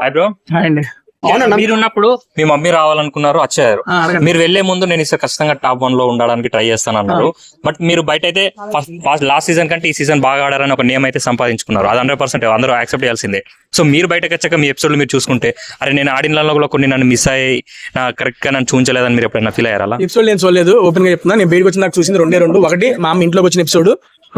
Hi bro. అండి మీరున్నప్పుడు మీ mummy రావాలనుకున్నారు, వచ్చారు. అడగండి. మీరు వెళ్లే ముందు నేను ఇస్తే ఖచ్చితంగా టాప్ 1 లో ఉండడానికి ట్రై చేస్తాను అన్నారు. బట్ మీరు బయట అయితే లాస్ట్ సీజన్ కంటే ఈ సీజన్ బాగా ఆడారని ఒక నేమ్ అయితే సంపాదించుకున్నారు. అది 100% అందరూ యాక్సెప్ట్ చేయాల్సిందే. సో మీరు బయటకు వచ్చాక మీ ఎపిసోడ్ మీరు చూసుకుంటే, అరే నేను ఆడినలో కొన్ని నన్ను మిస్ అయ్యి కరెక్ట్ గా నన్ను చూపించలేదని మీరు ఎప్పుడైనా ఫీల్ అయ్యారా? ఎపిసోడ్ నేను చూడలేదు, ఓపెన్ గా చెప్తున్నా. నేను బయటకు వచ్చిన నాకు చూసింది రెండు. ఒకటి మా అమ్మ ఇంట్లోకి వచ్చిన ఎపిసోడ్,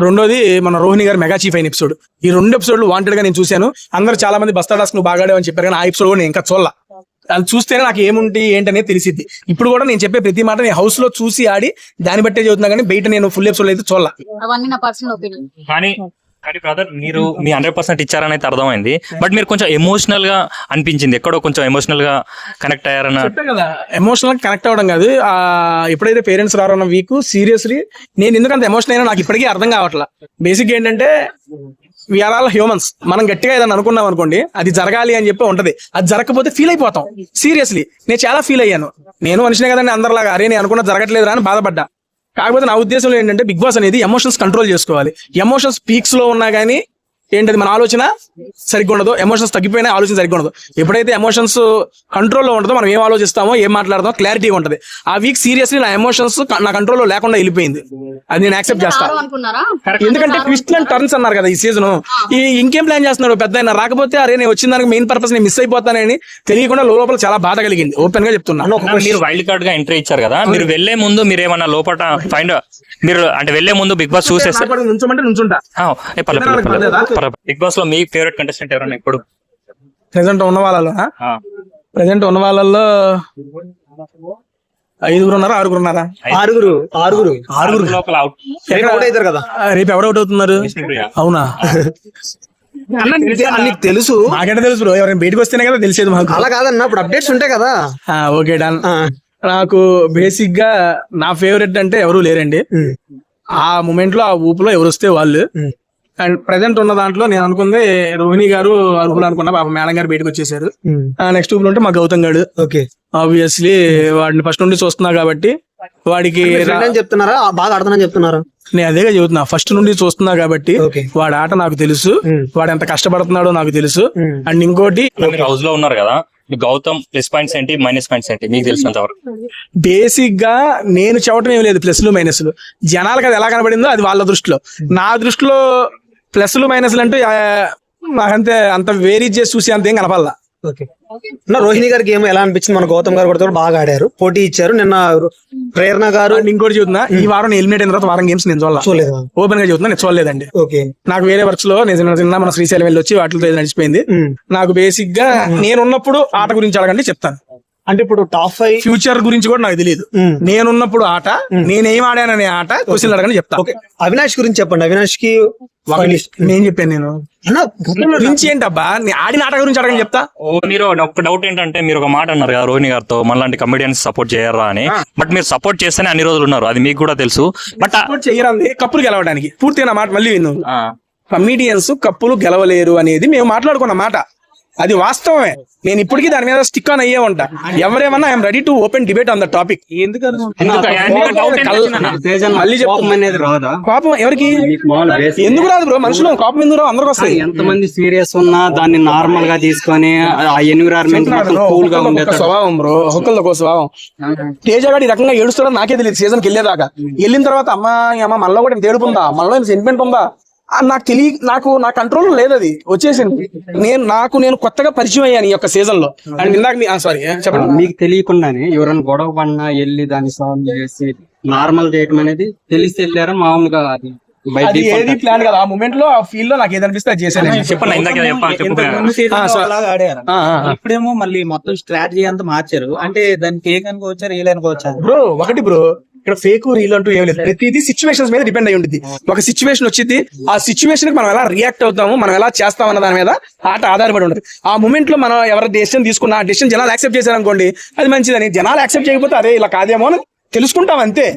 రెండోది మన రోహిణి గారు మెగా చీఫ్ అయిన ఎపిసోడ్. ఈ 2 ఎపిసోడ్లు వాంటెడ్ గా నేను చూశాను. అందరూ చాలా మంది బస్తా డాస్క్ నువ్వు బాగా ఆడావని చెప్పారు, కానీ ఆ ఎపిసోడ్ కూడా నేను ఇంకా చూడాల. అది చూస్తేనే నాకు ఏముంటి ఏంటనేది తెలిసిద్ది. ఇప్పుడు కూడా నేను చెప్పే ప్రతి మాట నేను హౌస్ లో చూసి ఆడి దాన్ని బట్టే చదువుతున్నా, కానీ బయట నేను ఫుల్ ఎపిసోడ్ అయితే చూడాల. అవన్నీ నా పర్సనల్ ఒపీనియన్. కానీ బ్రదర్ మీరు మీ 100% ఇచ్చారని అయితే అర్థమైంది. బట్ మీరు కొంచెం ఎమోషనల్ గా అనిపించింది, ఎక్కడో కొంచెం ఎమోషనల్ గా కనెక్ట్ అయ్యారన్న. చెప్పే కదా, ఎమోషనల్ గా కనెక్ట్ అవ్వడం కాదు. ఎప్పుడైతే పేరెంట్స్ రారన్న వీక్ సీరియస్లీ నేను ఎందుకంత ఎమోషన్ అయినా నాకు ఇప్పటికీ అర్థం కావట్లా. బేసిక్ ఏంటంటే వీఆర్ ఆల్ హ్యూమన్స్. మనం గట్టిగా ఏదైనా అనుకున్నాం అనుకోండి, అది జరగాలి అని చెప్పి ఉంటది. అది జరగకపోతే ఫీల్ అయిపోతాం. సీరియస్లీ నేను చాలా ఫీల్ అయ్యాను. నేను మనిషినే కదండి అందరిలాగా, అరే నేను అనుకున్నా జరగట్లేదు అని బాధపడ్డా. కాకపోతే నా ఉద్దేశంలో ఏంటంటే బిగ్ బాస్ అనేది ఎమోషన్స్ కంట్రోల్ చేసుకోవాలి. ఎమోషన్స్ పీక్స్ లో ఉన్నా కానీ ఏంటది మన ఆలోచన సరిగ్గా ఉండదు, ఎమోషన్స్ తగ్గిపోయినా ఆలోచన సరిగ్గా ఉండదు. ఎప్పుడైతే ఎమోషన్స్ కంట్రోల్లో ఉంటుందో మనం ఏం ఆలోచిస్తామో ఏం మాట్లాడతామో క్లారిటీగా ఉంటది. ఆ వీక్ సీరియస్లీ నా ఎమోషన్స్ నా కంట్రోల్లో లేకుండా వెళ్ళిపోయింది. అది నేను యాక్సెప్ట్ చేస్తాను. ఎందుకంటే ట్విస్ట్ అండ్ టర్న్స్ అన్నారు కదా ఈ సీజన్. ఇంకేం ప్లాన్ చేస్తున్నాడు పెద్ద ఆయన రాకపోతే, అరే నేను వచ్చిన దానికి మెయిన్ పర్పస్ నేను మిస్ అయిపోతానని తెలియకుండా లోపల చాలా బాధ కలిగింది. ఓపెన్ గా చెప్తున్నాను. మీరు వైల్డ్ కార్డ్ గా ఎంట్రీ ఇచ్చారు కదా, మీరు వెళ్లే ముందు మీరు ఏమన్నా లోపల మీరు అంటే వెళ్లే ముందు బిగ్ బాస్ చూసేస్తే నుంచోమంటే నుంచుంటా. బిగ్ బాస్ లో మీ ఫేవరెట్ కంటెస్టెంట్ ఎవరన్నా ఇప్పుడు ప్రెసెంట్ ఉన్న వాళ్ళలో 5 ఉన్నారా 6 ఉన్నారా? 6 లోపల అవుట్ కదా. రేపు ఎవరు అవుట్ అవుతున్నారు? అవునా? నీకు తెలుసు, మాకంటే తెలుసు బ్రో. ఎవరైనా బయటకు వస్తేనే కదా తెలిసేది మాకు. అలా కాదన్న, ఇప్పుడు అప్డేట్స్ ఉంటాయి కదా. Okay done. నాకు బేసిక్ గా నా ఫేవరెట్ అంటే ఎవరు లేరండి. ఆ మూమెంట్ లో ఆ ఊపులో ఎవరు వస్తే వాళ్ళు. అండ్ ప్రెసెంట్ ఉన్న దాంట్లో నేను అనుకుంది రోహిణి గారు అర్హులు అనుకున్నా. పాప మేడం గారు బయటకు వచ్చేసారు. నెక్స్ట్ ఊపులో ఉంటే మా గౌతమ్ గారు. ఓకే, ఆబ్వియస్లీ వాడిని ఫస్ట్ నుండి చూస్తున్నా కాబట్టి వాడికి చెప్తున్నారా బాగా ఆడుతున్నా చెప్తున్నారా? నేను అదేగా చెబుతున్నా, ఫస్ట్ నుండి చూస్తున్నా కాబట్టి వాడి ఆట నాకు తెలుసు, వాడు ఎంత కష్టపడుతున్నాడో నాకు తెలుసు. అండ్ ఇంకోటి హౌస్ లో ఉన్నారు కదా, గౌతమ్ ప్లస్ పాయింట్స్ ఏంటి మైనస్ పాయింట్స్ ఏంటి మీకు తెలిసినంత వరకు? బేసిక్ గా నేను చెప్పడం ఏం లేదు ప్లస్లు మైనస్లు. జనాలకు అది ఎలా కనబడిందో అది వాళ్ళ దృష్టిలో. నా దృష్టిలో ప్లస్లు మైనస్లు అంటే నాకంతే అంత వేరీ చేసి చూసి అంత ఏం కనపల్లా. రోహిణి గారికి ఏమో ఎలా అనిపించింది? మన గౌతమ్ గారు కూడా బాగా ఆడారు, పోటీ ఇచ్చారు. నిన్న ప్రేరణ గారు. ఇంకోటి చెబుతున్నా, ఈ వారం ఎలిమినేట్ అయిన తర్వాత వారం గేమ్స్ నేను చూడలేదు. ఓపెన్ గా చెబుతున్నా, నేను చూడలేదండి. ఓకే, నాకు వేరే వర్క్స్ లో నిన్న మన శ్రీశైలం వెళ్ళి వచ్చి వాటితో నడిచిపోయింది. నాకు బేసిక్ గా నేనున్నప్పుడు ఆట గురించి అడగండి చెప్తాను. అంటే ఇప్పుడు టాప్ 5 ఫ్యూచర్ గురించి కూడా నాకు తెలియదు. నేనున్నప్పుడు ఆట, నేనేం ఆడాననే ఆట క్వశ్చన్ అడగండి చెప్తా. అవినాష్ గురించి చెప్పండి. అవినాష్ కి నేను చెప్పాను, నేను గురించి ఏంటబ్బా ఆడిన ఆట గురించి అడగని చెప్తా. మీరు ఒక డౌట్ ఏంటంటే, మీరు ఒక మాట అన్నారు కదా రోహిణి గారితో మనలాంటి కమెడియన్స్ సపోర్ట్ చేయరా అని. బట్ మీరు సపోర్ట్ చేస్తేనే అన్ని రోజులు ఉన్నారు, అది మీకు కూడా తెలుసు. బట్ సపోర్ట్ చేయరండి కప్పులు గెలవడానికి. పూర్తిగా నా మాట మళ్ళీ విను. కమెడియన్స్ కప్పులు గెలవలేరు అనేది మేము మాట్లాడుకున్న మాట, అది వాస్తవమే. నేను ఇప్పటికీ దాని మీద స్టిక్ ఆన్ అయ్యే ఉంటా. ఎవరేమన్నా I'm ready to open debate on the topic. కోపం ఎవరికి ఎందుకు రాదు బ్రో? మనుషులు కోపం ఎందుకు రావు? అందరికి వస్తాయి. ఎంతమంది సీరియస్ ఉన్నా దాన్ని నార్మల్ గా తీసుకొని ఆ ఎన్విరాన్మెంట్ కూల్ గా ఉండే స్వభావం బ్రో, ఒక్కళ్ళకి ఒక స్వభావం. తేజగాడు ఈ రకంగా ఏడుస్తాడని నాకే తెలియదు సీజన్ కి వెళ్ళేదాకా. వెళ్ళిన తర్వాత అమ్మ మనలో కూడా తేడుపుందా, మనలో సెంటిమెంట్ ఉందా నాకు తెలియ, నా కంట్రోల్ లేదు, అది వచ్చేసింది. నేను కొత్తగా పరిచయం అయ్యాను ఈ యొక్క సీజన్ లో. అండ్ ఇందాక సారీ చెప్పండి, మీకు తెలియకుండానే ఎవరైనా గొడవ పడినా వెళ్ళి దాన్ని సాల్వ్ చేసి నార్మల్ చేయటం అనేది తెలిసి వెళ్ళారా మామూలుగా? అది ఏది ప్లాన్ కదా, ఆ మూమెంట్ లో ఆ ఫీల్డ్ లో నాకు ఏది అనిపిస్తే అది చేశాను. ఇప్పుడేమో మళ్ళీ మొత్తం స్ట్రాటజీ అంతా మార్చారు. అంటే దానికి ఏ కనుకోవచ్చారు, ఏ లైన్కోవచ్చారు బ్రో? ఒకటి బ్రో, ఇక్కడ ఫేక్ రీల్ అంటూ ఏం లేదు. ప్రతిదీ సిచ్యువేషన్స్ మీద డిపెండ్ అయి ఉంటుంది. ఒక సిచ్యువేషన్ వచ్చింది, ఆ సిచ్యువేషన్ కి మనం ఎలా రియాక్ట్ అవుతాము, మనం ఎలా చేస్తాం అన్న దాని మీద ఆట ఆధారపడి ఉంటుంది. ఆ మూమెంట్ లో మనం ఎవరి డెసిషన్ తీసుకున్నా ఆ డెసిషన్ జనాలు యాక్సెప్ట్ చేశారనుకోండి, అది మంచిదని. జనాలు యాక్సెప్ట్ చేయకపోతే అరే ఇలా కాదేమో అని తెలుసుకుంటాం అంతే.